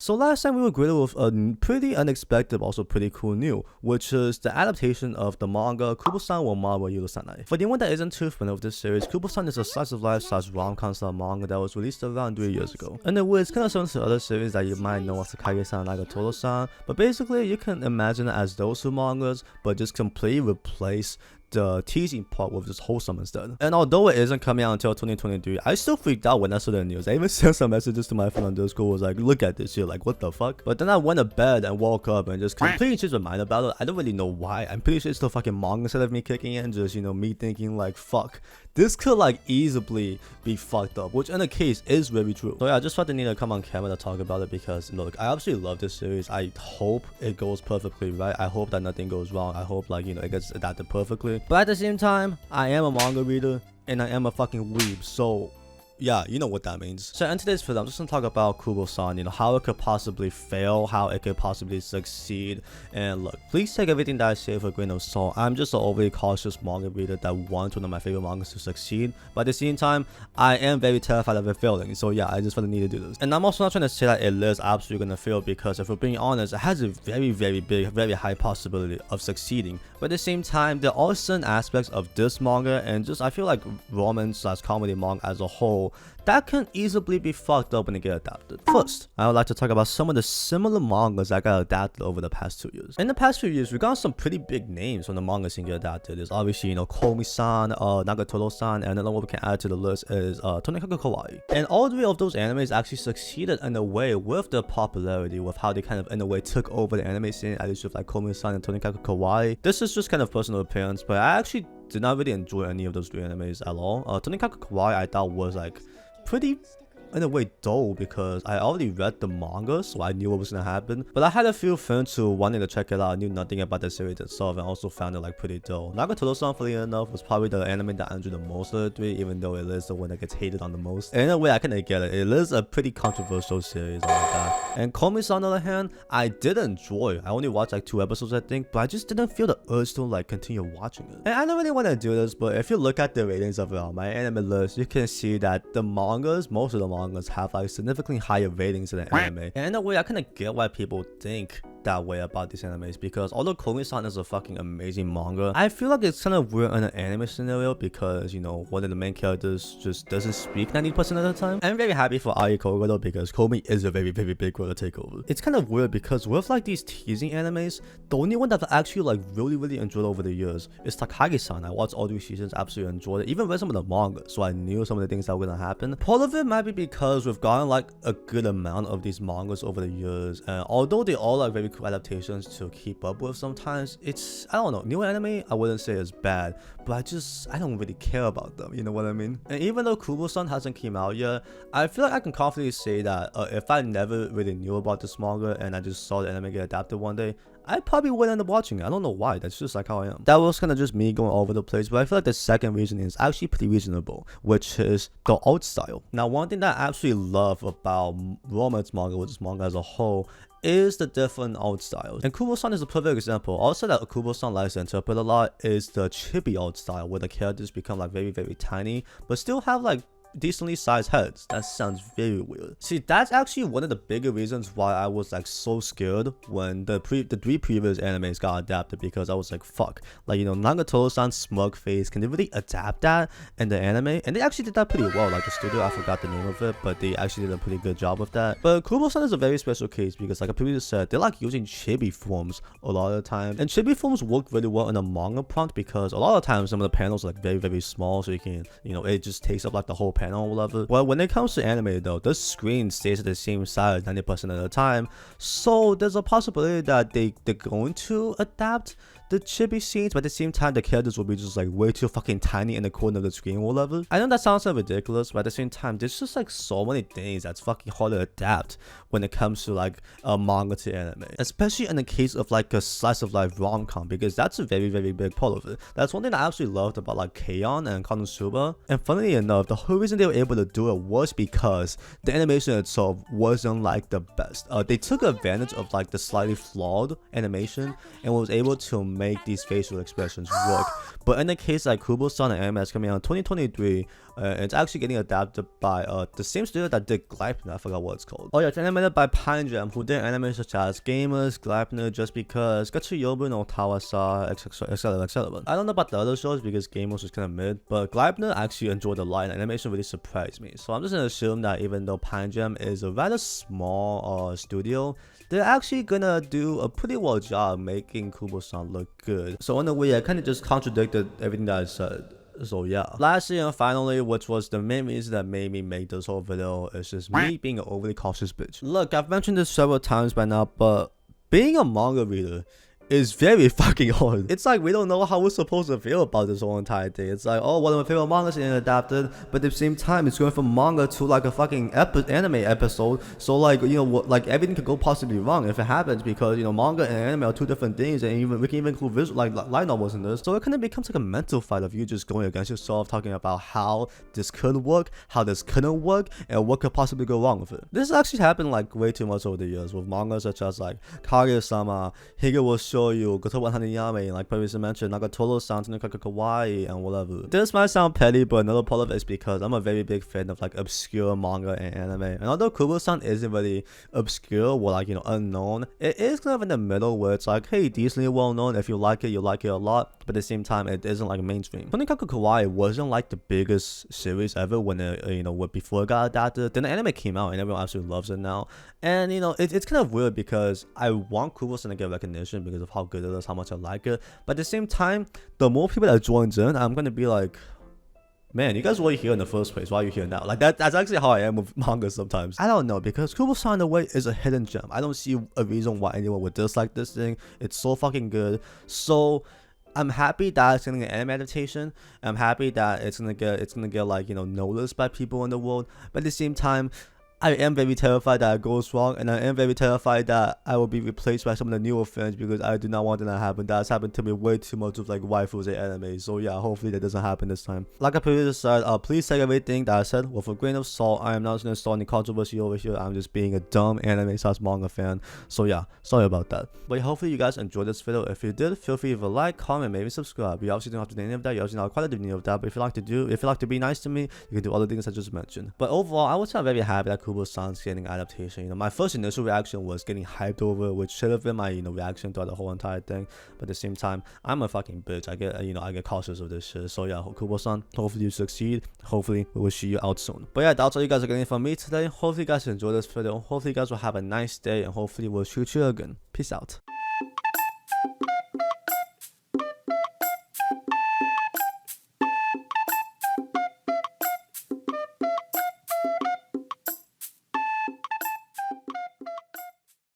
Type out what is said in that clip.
So last time we were greeted with a pretty unexpected, also pretty cool news, which is the adaptation of the manga Kubo-san Adaptation. For anyone that isn't too familiar with this series, Kubo-san is a slice of life / rom-com style manga that was released around 3 years ago. And it's kind of similar to other series that you might know as Takagi-san and Nagatoro-san, but basically you can imagine it as those two mangas, but just completely replace the teasing part with just wholesome instead. And although it isn't coming out until 2023, I still freaked out when I saw the news. I even sent some messages to my friend on Discord, was like, look at this shit, like what the fuck. But then I went to bed and woke up and just completely changed my mind about it. I don't really know why. I'm pretty sure it's the fucking manga instead of me kicking in, just, you know, me thinking like, fuck, this could like easily be fucked up, which in the case is very true. So yeah, I just felt the need to come on camera to talk about it because look, I absolutely love this series. I hope it goes perfectly right. I hope that nothing goes wrong. I hope, like, you know, it gets adapted perfectly. But at the same time, I am a manga reader and I am a fucking weeb, so yeah, you know what that means. So in today's video, I'm just gonna talk about Kubo-san, you know, how it could possibly fail, how it could possibly succeed. And look, please take everything that I say with a grain of salt. I'm just an overly cautious manga reader that wants one of my favorite mangas to succeed, but at the same time, I am very terrified of it failing. So yeah, I just felt the need to do this. And I'm also not trying to say that it is absolutely gonna fail, because if we're being honest, it has a very big, very high possibility of succeeding. But at the same time, there are certain aspects of this manga and just I feel like romance / comedy manga as a whole that can easily be fucked up when it get adapted. First, I would like to talk about some of the similar mangas that got adapted over the past 2 years. In the past few years, we got some pretty big names from the manga scene get adapted. There's obviously, you know, Komi-san, Nagatoro-san, and another one we can add to the list is Tonikaku Kawaii. And all 3 of those animes actually succeeded in a way with their popularity, with how they kind of in a way took over the anime scene, at least with like Komi-san and Tonikaku Kawaii. This is just kind of personal opinions, but I actually did not really enjoy any of those 3 animes at all. Tonikaku Kawaii I thought was like pretty in a way dull, because I already read the manga, so I knew what was gonna happen. But I had a few friends who wanted to check it out, knew nothing about the series itself, and also found it like pretty dull. Nagatoro-san, funny enough, was probably the anime that I enjoyed the most of the 3, even though it is the one that gets hated on the most. And in a way, I kinda get it. It is a pretty controversial series and like that. And Komi-san, on the other hand, I did enjoy. I only watched like 2 episodes, I think, but I just didn't feel the urge to like continue watching it. And I don't really want to do this, but if you look at the ratings of it on my anime list, you can see that the mangas, most of the mangas, have like significantly higher ratings than the anime. And in a way, I kind of get why people think that way about these animes, because although Komi-san is a fucking amazing manga, I feel like it's kind of weird in an anime scenario because, you know, one of the main characters just doesn't speak 90% of the time. I'm very happy for Ai Koga though, because Komi is a very big role to take over. It's kind of weird because with like these teasing animes, the only one that I've actually like really enjoyed over the years is Takagi-san. I watched all 3 seasons, absolutely enjoyed it, even read some of the manga, so I knew some of the things that were gonna happen. Part of it might be because we've gotten like a good amount of these mangas over the years, and although they all are very cool adaptations to keep up with, sometimes it's, I don't know, new anime I wouldn't say is bad, but I don't really care about them, you know what I mean? And even though Kubo-san hasn't came out yet, I feel like I can confidently say that if I never really knew about this manga and I just saw the anime get adapted one day, I probably would end up watching it. I don't know why, that's just like how I am. That was kind of just me going all over the place, but I feel like the second reason is actually pretty reasonable, which is the art style. Now, one thing that I absolutely love about romance manga, which is manga as a whole, is the different art styles. And Kubo-san is a perfect example. Also that Kubo-san likes to interpret a lot is the chibi art style, where the characters become like very tiny, but still have like decently sized heads. That sounds very weird. See, that's actually one of the bigger reasons why I was like so scared when the 3 previous animes got adapted, because I was like, fuck, like, you know, Nagatoro-san's smug face, can they really adapt that in the anime? And they actually did that pretty well. Like the studio, I forgot the name of it, but they actually did a pretty good job with that. But Kubo-san is a very special case because, like I previously said, they're like using chibi forms a lot of the time, and chibi forms work really well in a manga prompt because a lot of times some of the panels are like very small, so you can, you know, it just takes up like the whole panel or whatever. Well, when it comes to anime though, the screen stays at the same size 90% of the time, so there's a possibility that they're going to adapt the chibi scenes, but at the same time the characters will be just like way too fucking tiny in the corner of the screen or whatever. I know that sounds so ridiculous, but at the same time there's just like so many things that's fucking hard to adapt when it comes to like a manga to anime, especially in the case of like a slice of life rom-com, because that's a very big part of it. That's one thing I actually loved about like K-On! And Konosuba. And funnily enough, the whole reason they were able to do it was because the animation itself wasn't like the best. They took advantage of like the slightly flawed animation and was able to make these facial expressions work. But in the case like Kubo-san, an anime that's coming out in 2023, it's actually getting adapted by the same studio that did Gleipnir. I forgot what it's called. Oh yeah, it's animated by Panjam, who did anime such as Gamers, Gleipnir, Just Because, Gachiyobu no Tawasa, etc, etc. I don't know about the other shows because Gamers was kind of mid, but Gleipnir actually enjoyed a lot and animation really surprised me. So I'm just gonna assume that even though Panjam is a rather small studio, they're actually gonna do a pretty well job making Kubo-san look good. So in a way, I kind of just contradicted everything that I said. So yeah. Lastly and finally, which was the main reason that made me make this whole video, is just me being an overly cautious bitch. Look, I've mentioned this several times by now, but being a manga reader is very fucking hard. It's like we don't know how we're supposed to feel about this whole entire thing. It's like, oh, one of my favorite mangas getting adapted, but at the same time, it's going from manga to like a fucking anime episode. So like, you know, like everything could go possibly wrong if it happens, because, you know, manga and anime are two different things, and even we can even include visual, like light novels in this. So it kind of becomes like a mental fight of you just going against yourself, talking about how this could work, how this couldn't work, and what could possibly go wrong with it. This has actually happened like way too much over the years with manga such as like Kage-sama, Hige wo Shoyu, Goto 100 Yame, like previously mentioned, Nagatoro-san, Kawaii, and whatever. This might sound petty, but another part of it is because I'm a very big fan of like obscure manga and anime. And although Kubo-san isn't really obscure or like, you know, unknown, it is kind of in the middle where it's like, hey, decently well known. If you like it, you like it a lot. But at the same time, it isn't like mainstream. Kawaii wasn't like the biggest series ever when it, you know, before it got adapted. Then the anime came out and everyone absolutely loves it now. And you know, it's kind of weird because I want Kubo-san to get recognition because of how good it is, how much I like it. But at the same time, the more people that joins in, I'm gonna be like, man, you guys were here in the first place. Why are you here now? Like that's actually how I am with manga sometimes. I don't know, because Kubo-san in a way is a hidden gem. I don't see a reason why anyone would dislike this thing. It's so fucking good. So I'm happy that it's gonna get an anime adaptation. I'm happy that it's gonna get like, you know, noticed by people in the world. But at the same time, I am very terrified that it goes wrong, and I am very terrified that I will be replaced by some of the newer fans, because I do not want that to happen. That's happened to me way too much with like waifus and anime. So yeah, hopefully that doesn't happen this time. Like I previously said, please take everything that I said with a grain of salt. I am not going to start any controversy over here. I'm just being a dumb anime/manga fan. So yeah, sorry about that. But hopefully you guys enjoyed this video. If you did, feel free to like, comment, maybe subscribe. You obviously don't have to do any of that. You obviously not quite a do any of that. But if you like to be nice to me, you can do other things I just mentioned. But overall, I was not very happy that Kubo-san's getting adaptation. You know, my first initial reaction was getting hyped over, which should have been my, you know, reaction throughout the whole entire thing. But at the same time, I'm a fucking bitch. I get cautious of this shit. So yeah, Kubo-san, hopefully you succeed. Hopefully we will see you out soon. But yeah, that's all you guys are getting from me today. Hopefully you guys enjoyed this video. Hopefully you guys will have a nice day, and hopefully we'll shoot you again. Peace out.